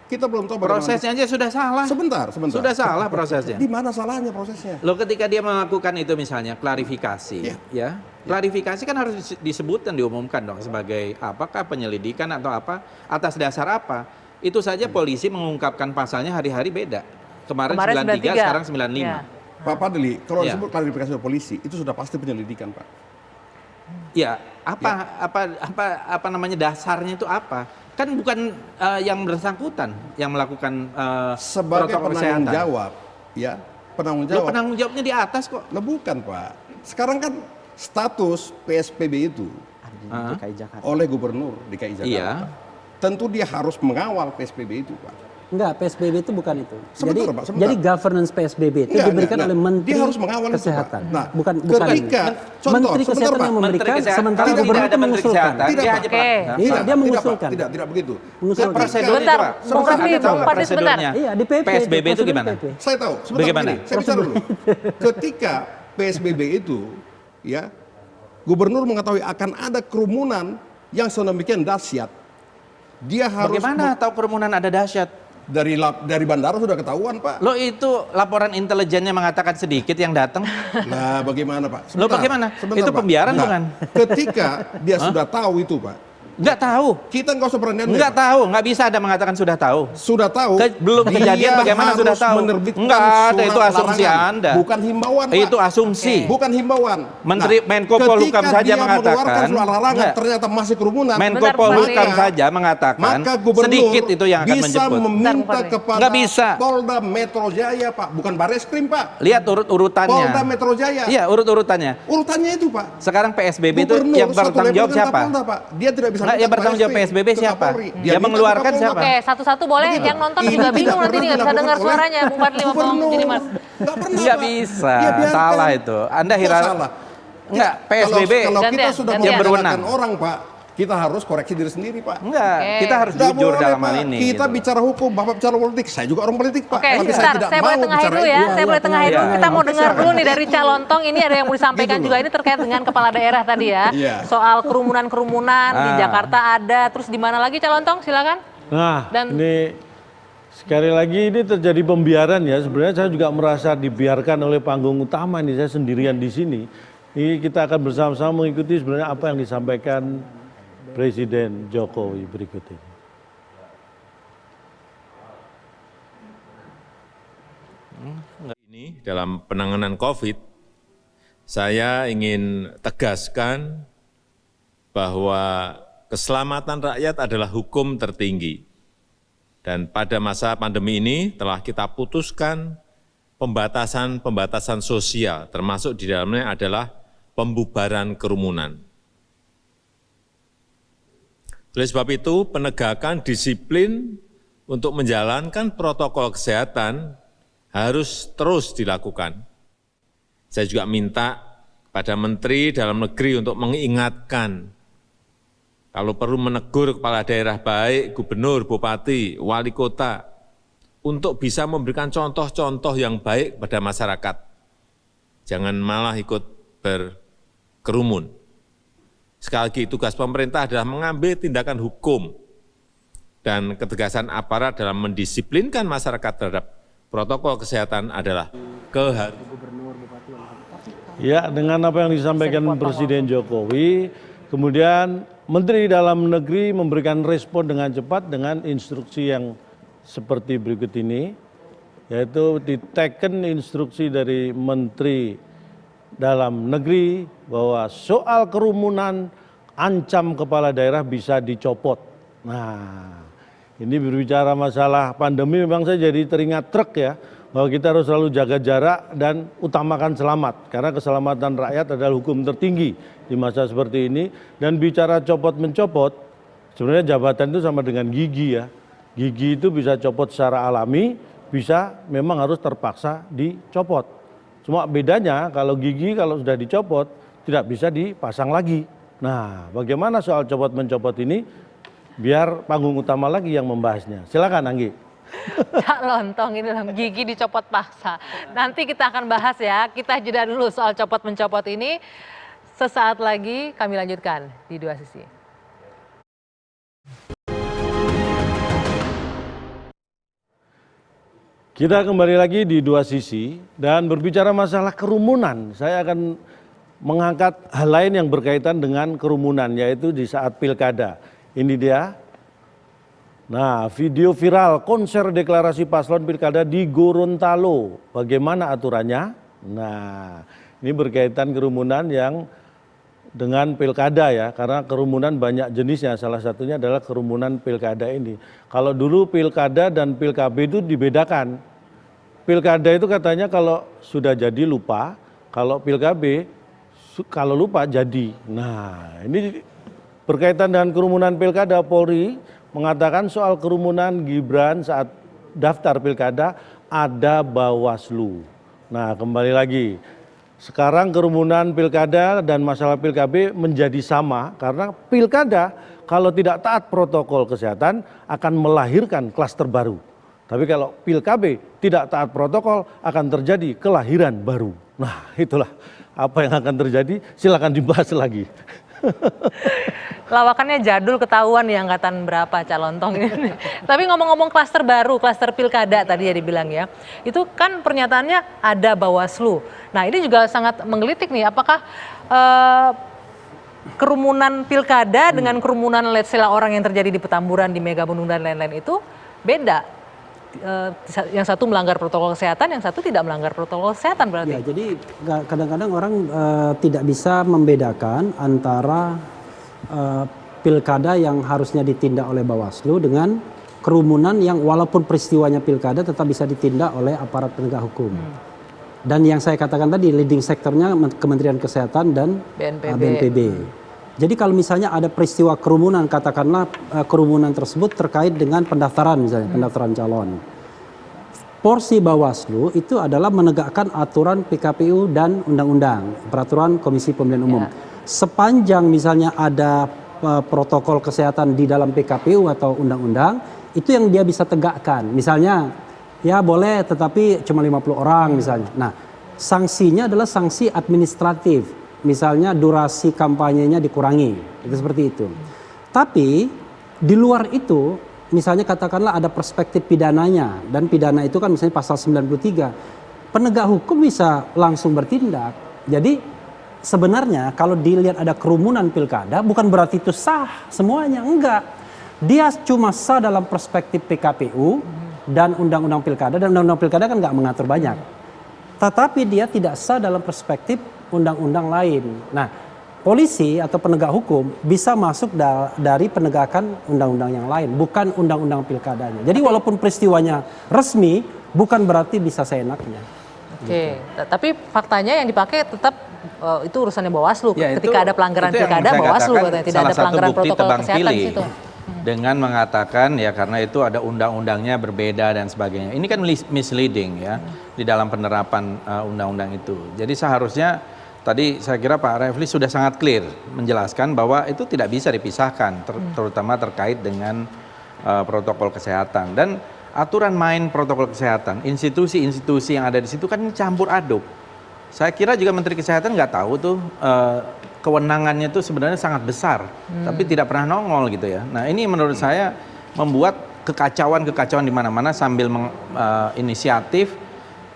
Kita belum tahu bagaimana Prosesnya aja sudah salah. Sebentar. Sudah salah prosesnya. Di mana salahnya prosesnya? Loh ketika dia melakukan itu misalnya klarifikasi, ya klarifikasi kan harus disebutkan diumumkan dong sebagai apakah penyelidikan atau apa atas dasar apa. Itu saja polisi mengungkapkan pasalnya hari-hari beda. Kemarin 93, 93. sekarang 95. Ya. Pak Fadli, kalau Ya. disebut klarifikasi oleh polisi itu sudah pasti penyelidikan, Pak. Ya, apa namanya dasarnya itu apa? Kan bukan yang bersangkutan yang melakukan Sebagai protokol penanggung kesehatan. jawab, ya penanggung Loh, jawab. penanggung jawabnya di atas kok. Lah bukan, Pak. Sekarang kan status PSBB itu Ada di DKI Jakarta. oleh Gubernur DKI Jakarta. Iya. Tentu dia harus mengawal PSBB itu, Pak. Enggak, PSBB itu bukan itu. Sebentar, Pak, sebentar. Jadi governance PSBB itu diberikan oleh Menteri dia harus mengawal itu, Pak. Kesehatan. Nah, bukan ketika contoh, Menteri sebentar, Kesehatan Pak. yang memberikan, sementara Tidak gubernur ada itu Menteri mengusulkan. Kesehatan. Tidak, Dia Pak. hanya Oke. Iya, dia mengusulkan. Tidak begitu. Mengusulkan. Prosedurnya Sebentar, itu, Pak. Bung Raffi, Anda tahu Bung nggak Fadli, sebentar. prosedurnya? Iya, di PP. PSBB itu prosedur gimana? PP. Saya tahu. Sebentar, Bagaimana? begini, saya bicara dulu. Ketika PSBB itu, ya, gubernur mengetahui akan ada kerumunan yang sedemikian dahsyat, dia harus Bagaimana tahu kerumunan ada dahsyat? dari bandara sudah ketahuan, Pak. Lo itu laporan intelijennya mengatakan sedikit yang datang. Nah, bagaimana, Pak? Lo bagaimana? Itu Pak. pembiaran Nah, bukan? Ketika dia sudah tahu itu, Pak, Nggak tahu. kita nggak usah berani. Nggak tahu. Nggak bisa ada mengatakan sudah tahu. Sudah tahu. Belum dia kejadian bagaimana harus sudah tahu? menerbitkan Nggak ada, surat itu asumsi larangan. Anda. Bukan himbauan, Pak. Itu asumsi. Bukan himbauan. Menteri Menko Polhukam saja ketika dia mengatakan, mengeluarkan surat larangan, Enggak. ternyata masih kerumunan. Menko Bentar, Polhukam Bang. saja mengatakan Maka gubernur sedikit itu yang akan bisa menjemput. meminta Bentar, Bang. kepada Nggak bisa. Polda Metro Jaya, Pak, bukan Bareskrim, Pak. Lihat urut-urutannya. Polda Metro Jaya. Iya, urut-urutannya. Urutannya itu, Pak. Sekarang PSBB itu Gubernur yang satu bertanggung level jawab dengan siapa? Kapolda, Pak. Dia tidak bisa Nggak, minta yang bertanggung jawab Bareskrim PSBB ke siapa? Kapolri. Dia minta ke mengeluarkan Kapolda. siapa? Oke, satu-satu boleh. Yang nonton Ini juga tidak bingung nanti pernah nih nggak bisa dilakukan dengar oleh suaranya. Bung Fadli sama Bung gubernur. Junimas. Nggak pernah, Nggak Pak. bisa. Dia biarkan. Salah itu. Anda Kok hira. salah? Enggak, Kalau- PSBB Kalau kita Gantian, sudah gantian. yang berwenang. memperkenalkan orang, Pak, kita harus koreksi diri sendiri, Pak. Enggak, Oke. kita harus Nggak jujur boleh, dalam Pak. hal ini. Kita gitu. bicara hukum, Bapak bicara politik. Saya juga orang politik, Pak. Oke, Tapi sebentar. tidak Saya boleh mau tengahin bicara dulu ya. itu. Saya boleh tengahin dulu. Iya, Kita mau iya. dengar dulu nih dari Calontong. Ini ada yang mau disampaikan Gitu juga. loh. Ini terkait dengan kepala daerah tadi ya. Iya. Soal kerumunan-kerumunan di Ah. Jakarta ada. Terus di mana lagi Calontong? Silakan. Nah, Dan- ini sekali lagi ini terjadi pembiaran ya. Sebenarnya saya juga merasa dibiarkan oleh panggung utama ini. Saya sendirian di sini. Ini kita akan bersama-sama mengikuti sebenarnya apa yang disampaikan Presiden Jokowi berikut ini. Ini dalam penanganan COVID, saya ingin tegaskan bahwa keselamatan rakyat adalah hukum tertinggi. Dan pada masa pandemi ini telah kita putuskan pembatasan-pembatasan sosial, termasuk di dalamnya adalah pembubaran kerumunan. Oleh sebab itu, penegakan disiplin untuk menjalankan protokol kesehatan harus terus dilakukan. Saya juga minta kepada Menteri Dalam Negeri untuk mengingatkan, kalau perlu menegur kepala daerah baik, gubernur, bupati, wali kota, untuk bisa memberikan contoh-contoh yang baik kepada masyarakat. Jangan malah ikut berkerumun. Sekali lagi, tugas pemerintah adalah mengambil tindakan hukum dan ketegasan aparat dalam mendisiplinkan masyarakat terhadap protokol kesehatan adalah keharusan. Ya, dengan apa yang disampaikan Presiden Jokowi, kemudian Menteri Dalam Negeri memberikan respon dengan cepat dengan instruksi yang seperti berikut ini, yaitu diteken instruksi dari Menteri Dalam Negeri bahwa soal kerumunan ancam kepala daerah bisa dicopot. Nah, ini berbicara masalah pandemi memang saya jadi teringat truk ya, bahwa kita harus selalu jaga jarak dan utamakan selamat. Karena keselamatan rakyat adalah hukum tertinggi di masa seperti ini. Dan bicara copot-mencopot, sebenarnya jabatan itu sama dengan gigi ya. Gigi itu bisa copot secara alami, bisa memang harus terpaksa dicopot. Cuma bedanya kalau gigi kalau sudah dicopot tidak bisa dipasang lagi. Nah, bagaimana soal copot-mencopot ini? Biar panggung utama lagi yang membahasnya. Silakan Anggi. Cak Lontong ini dalam gigi dicopot paksa. Nanti kita akan bahas ya. Kita jeda dulu soal copot-mencopot ini. Sesaat lagi kami lanjutkan di Dua Sisi. Kita kembali lagi di Dua Sisi dan berbicara masalah kerumunan. Saya akan mengangkat hal lain yang berkaitan dengan kerumunan, yaitu di saat pilkada. Ini dia. Nah, video viral konser deklarasi paslon pilkada di Gorontalo. Bagaimana aturannya? Nah, ini berkaitan kerumunan yang dengan pilkada ya, karena kerumunan banyak jenisnya. Salah satunya adalah kerumunan pilkada ini. Kalau dulu pilkada dan pilkab itu dibedakan. Pilkada itu katanya kalau sudah jadi lupa, kalau pilkab kalau lupa jadi. Nah, ini berkaitan dengan kerumunan pilkada, Polri mengatakan soal kerumunan Gibran saat daftar pilkada ada Bawaslu. Nah, kembali lagi. Sekarang kerumunan pilkada dan masalah pilkada menjadi sama karena pilkada kalau tidak taat protokol kesehatan akan melahirkan klaster baru. Tapi kalau pilkada tidak taat protokol akan terjadi kelahiran baru. Nah, itulah apa yang akan terjadi, silakan dibahas lagi. Lawakannya jadul, ketahuan nih angkatan berapa calon tong ini. Tapi ngomong-ngomong klaster baru, klaster pilkada tadi ya dibilang ya, itu kan pernyataannya ada Bawaslu. Nah ini juga sangat menggelitik nih, apakah kerumunan pilkada dengan kerumunan let's say orang yang terjadi di Petamburan, di Megabendung dan lain-lain itu beda? Yang satu melanggar protokol kesehatan, yang satu tidak melanggar protokol kesehatan berarti? Ya, jadi kadang-kadang orang tidak bisa membedakan antara pilkada yang harusnya ditindak oleh Bawaslu dengan kerumunan yang walaupun peristiwanya pilkada tetap bisa ditindak oleh aparat penegak hukum. Dan yang saya katakan tadi leading sektornya Kementerian Kesehatan dan BNPB. Jadi kalau misalnya ada peristiwa kerumunan, katakanlah kerumunan tersebut terkait dengan pendaftaran misalnya, pendaftaran calon. Porsi Bawaslu itu adalah menegakkan aturan PKPU dan undang-undang, peraturan Komisi Pemilihan Umum. Sepanjang misalnya ada protokol kesehatan di dalam PKPU atau undang-undang, itu yang dia bisa tegakkan. Misalnya, ya boleh tetapi cuma 50 orang misalnya. Nah, sanksinya adalah sanksi administratif. Misalnya durasi kampanyenya dikurangi, itu seperti itu. Tapi di luar itu, misalnya katakanlah ada perspektif pidananya, dan pidana itu kan misalnya pasal 93, penegak hukum bisa langsung bertindak. Jadi sebenarnya kalau dilihat ada kerumunan pilkada, bukan berarti itu sah semuanya, enggak. Dia cuma sah dalam perspektif PKPU dan undang-undang pilkada, dan undang-undang pilkada kan enggak mengatur banyak. Tetapi dia tidak sah dalam perspektif undang-undang lain. Nah, polisi atau penegak hukum bisa masuk dari penegakan undang-undang yang lain, bukan undang-undang pilkadanya. Jadi walaupun peristiwanya resmi, bukan berarti bisa seenaknya. Oke, tapi faktanya yang dipakai tetap itu urusannya Bawaslu. Ya, ketika ada pelanggaran pilkada, Bawaslu katanya tidak ada pelanggaran protokol kesehatan di situ. Dengan mengatakan ya karena itu ada undang-undangnya berbeda dan sebagainya. Ini kan misleading ya di dalam penerapan undang-undang itu. Jadi seharusnya tadi saya kira Pak Refli sudah sangat clear menjelaskan bahwa itu tidak bisa dipisahkan, terutama terkait dengan protokol kesehatan. Dan aturan main protokol kesehatan, institusi-institusi yang ada di situ kan campur aduk. Saya kira juga Menteri Kesehatan nggak tahu tuh kewenangannya itu sebenarnya sangat besar, tapi tidak pernah nongol gitu ya. Nah ini menurut saya membuat kekacauan di mana-mana sambil inisiatif.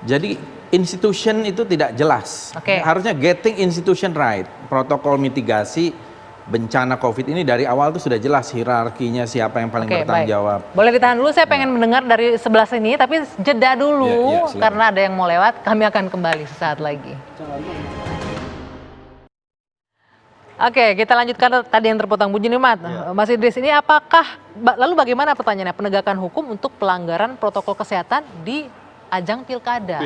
Jadi institution itu tidak jelas. Harusnya getting institution right. Protokol mitigasi bencana COVID ini dari awal tuh sudah jelas hierarkinya siapa yang paling bertanggung jawab. Boleh ditahan dulu, saya pengen mendengar dari sebelah sini, tapi jeda dulu karena ada yang mau lewat. Kami akan kembali sesaat lagi. Oke, kita lanjutkan tadi yang terpotong Bu Junimat. Mas Idris, ini lalu bagaimana pertanyaannya penegakan hukum untuk pelanggaran protokol kesehatan di ajang pilkada?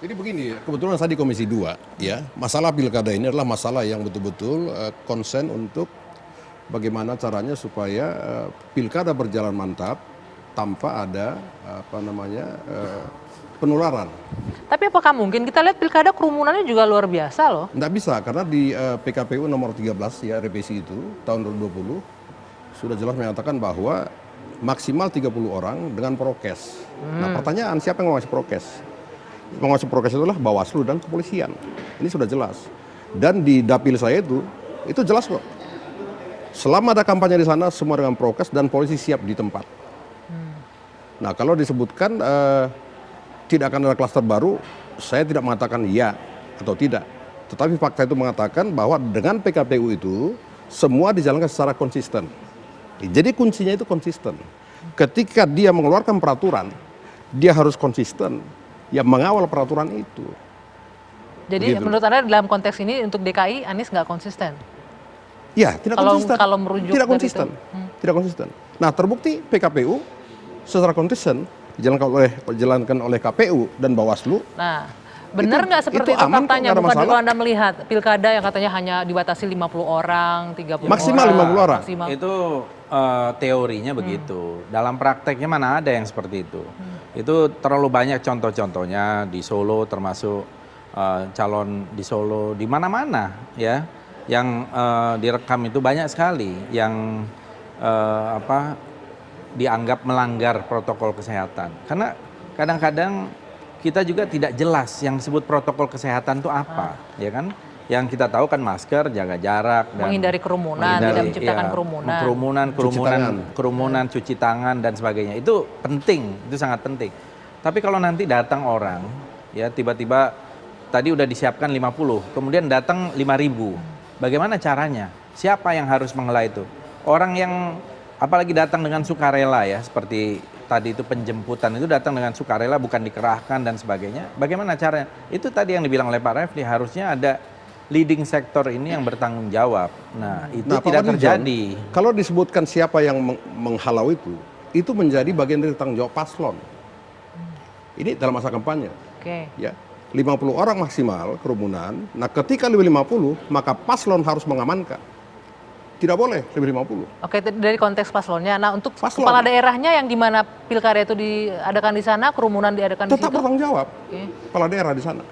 Jadi begini, kebetulan saya di Komisi 2, ya, masalah pilkada ini adalah masalah yang betul-betul konsen untuk bagaimana caranya supaya pilkada berjalan mantap tanpa ada penularan. Tapi apakah mungkin kita lihat pilkada kerumunannya juga luar biasa loh? Nggak bisa, karena di PKPU nomor 13 ya revisi itu tahun 2020 sudah jelas menyatakan bahwa maksimal 30 orang dengan prokes. Nah pertanyaan siapa yang mengawasi prokes? Mengawasi prokes itulah Bawaslu dan kepolisian. Ini sudah jelas. Dan di dapil saya itu jelas kok. Selama ada kampanye di sana semua dengan prokes dan polisi siap di tempat. Nah kalau disebutkan tidak akan ada klaster baru, saya tidak mengatakan iya atau tidak. Tetapi fakta itu mengatakan bahwa dengan PKPU itu semua dijalankan secara konsisten. Jadi kuncinya itu konsisten. Ketika dia mengeluarkan peraturan, dia harus konsisten yang mengawal peraturan itu. Jadi menurut Anda dalam konteks ini untuk DKI Anies nggak konsisten? Ya, tidak konsisten. Kalau merujuk tidak konsisten. Tidak konsisten. Nah, terbukti PKPU secara konsisten dijalankan oleh KPU dan Bawaslu. Nah, benar nggak seperti itu faktanya? Bukan kalau Anda melihat pilkada yang katanya hanya dibatasi 50 orang, 30 maksimal orang. 50 orang. Itu teorinya begitu. Dalam prakteknya mana ada yang seperti itu. Itu terlalu banyak contoh-contohnya di Solo, termasuk calon di Solo, di mana-mana ya, yang direkam itu banyak sekali yang dianggap melanggar protokol kesehatan. Karena kadang-kadang kita juga tidak jelas yang disebut protokol kesehatan itu apa, ya kan? Yang kita tahu kan masker, jaga jarak, dan Menghindari kerumunan, tidak menciptakan kerumunan. Cuci tangan dan sebagainya. Itu penting, itu sangat penting. Tapi kalau nanti datang orang, ya tiba-tiba tadi udah disiapkan 50, kemudian datang 5.000. Bagaimana caranya? Siapa yang harus mengelola itu? Orang yang apalagi datang dengan sukarela ya, seperti tadi itu penjemputan itu datang dengan sukarela, bukan dikerahkan dan sebagainya. Bagaimana caranya? Itu tadi yang dibilang oleh Pak Refli, harusnya ada leading sektor ini yang bertanggung jawab. Nah, itu tidak terjadi. Kalau disebutkan siapa yang menghalau itu menjadi bagian dari tanggung jawab paslon. Ini dalam masa kampanye. Oke. Ya, 50 orang maksimal kerumunan. Nah, ketika lebih 50, maka paslon harus mengamankan. Tidak boleh lebih 50. Oke, dari konteks paslonnya. Nah, untuk Paslon. kepala daerahnya yang di mana pilkada itu diadakan di sana, kerumunan diadakan di Tetap situ. bertanggung jawab. Oke. Kepala daerah di sana.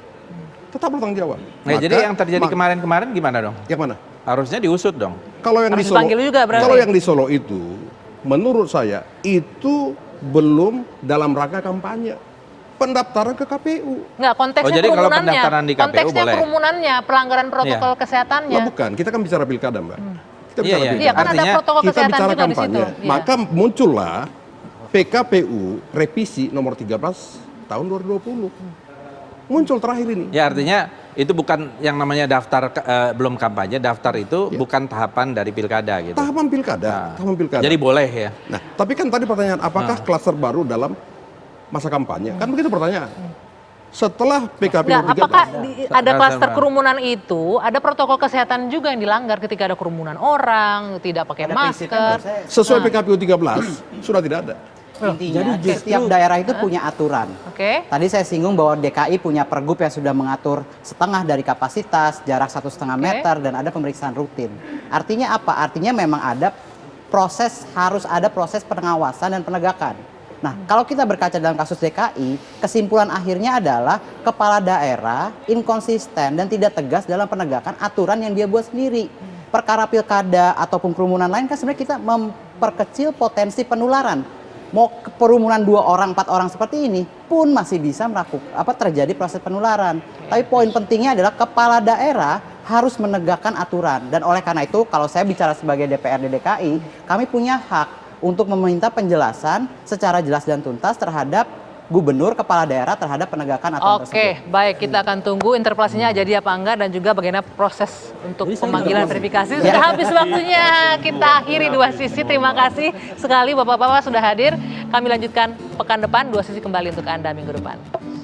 Tetap bertanggung jawab. Nah, jadi yang terjadi kemarin-kemarin gimana dong? Yang mana? Harusnya diusut dong. Kalau yang Harus di Solo, dipanggil juga berarti. kalau yang di Solo itu, menurut saya itu belum dalam rangka kampanye, pendaftaran ke KPU. Enggak, konteksnya Oh, jadi kalau kerumunannya. pendaftaran di KPU konteksnya boleh? kerumunannya, pelanggaran protokol kesehatannya. Lah bukan, kita kan bicara pilkada, Mbak. Kita bicara Iya, pilkada. Iya, kan ada Artinya protokol Kita kesehatan bicara juga di situ. kampanye. Iya. Maka muncullah PKPU revisi nomor 13 tahun 2020. Muncul terakhir ini. Ya, artinya itu bukan yang namanya daftar belum kampanye, daftar itu bukan tahapan dari pilkada gitu. Tahapan pilkada, Nah, tahapan pilkada. Jadi boleh ya. Nah, tapi kan tadi pertanyaan, apakah klaster baru dalam masa kampanye? Kan begitu pertanyaan. Setelah PKPU Enggak, 13. apakah ada klaster Bang. kerumunan itu, ada protokol kesehatan juga yang dilanggar ketika ada kerumunan orang, tidak pakai Pada prinsipnya masker. menurut saya, Sesuai PKPU 13 sudah tidak ada. intinya setiap daerah itu punya aturan. Oke. Tadi saya singgung bahwa DKI punya pergub yang sudah mengatur setengah dari kapasitas, jarak 1,5 meter, dan ada pemeriksaan rutin. Artinya apa? Artinya memang ada harus ada proses pengawasan dan penegakan. Nah, kalau kita berkaca dalam kasus DKI, kesimpulan akhirnya adalah kepala daerah inkonsisten dan tidak tegas dalam penegakan aturan yang dia buat sendiri. Perkara pilkada ataupun kerumunan lain kan sebenarnya kita memperkecil potensi penularan. Mau kerumunan 2 orang, 4 orang seperti ini pun masih bisa terjadi proses penularan. Tapi poin pentingnya adalah kepala daerah harus menegakkan aturan. Dan oleh karena itu, kalau saya bicara sebagai DPRD DKI, kami punya hak untuk meminta penjelasan secara jelas dan tuntas terhadap gubernur, kepala daerah terhadap penegakan aturan tersebut. Oke, baik, kita akan tunggu interpelasinya jadi apa enggak dan juga bagaimana proses untuk pemanggilan verifikasi. Sudah habis waktunya, kita akhiri 2 sisi. Terima kasih sekali Bapak-Bapak sudah hadir. Kami lanjutkan pekan depan, 2 sisi kembali untuk Anda minggu depan.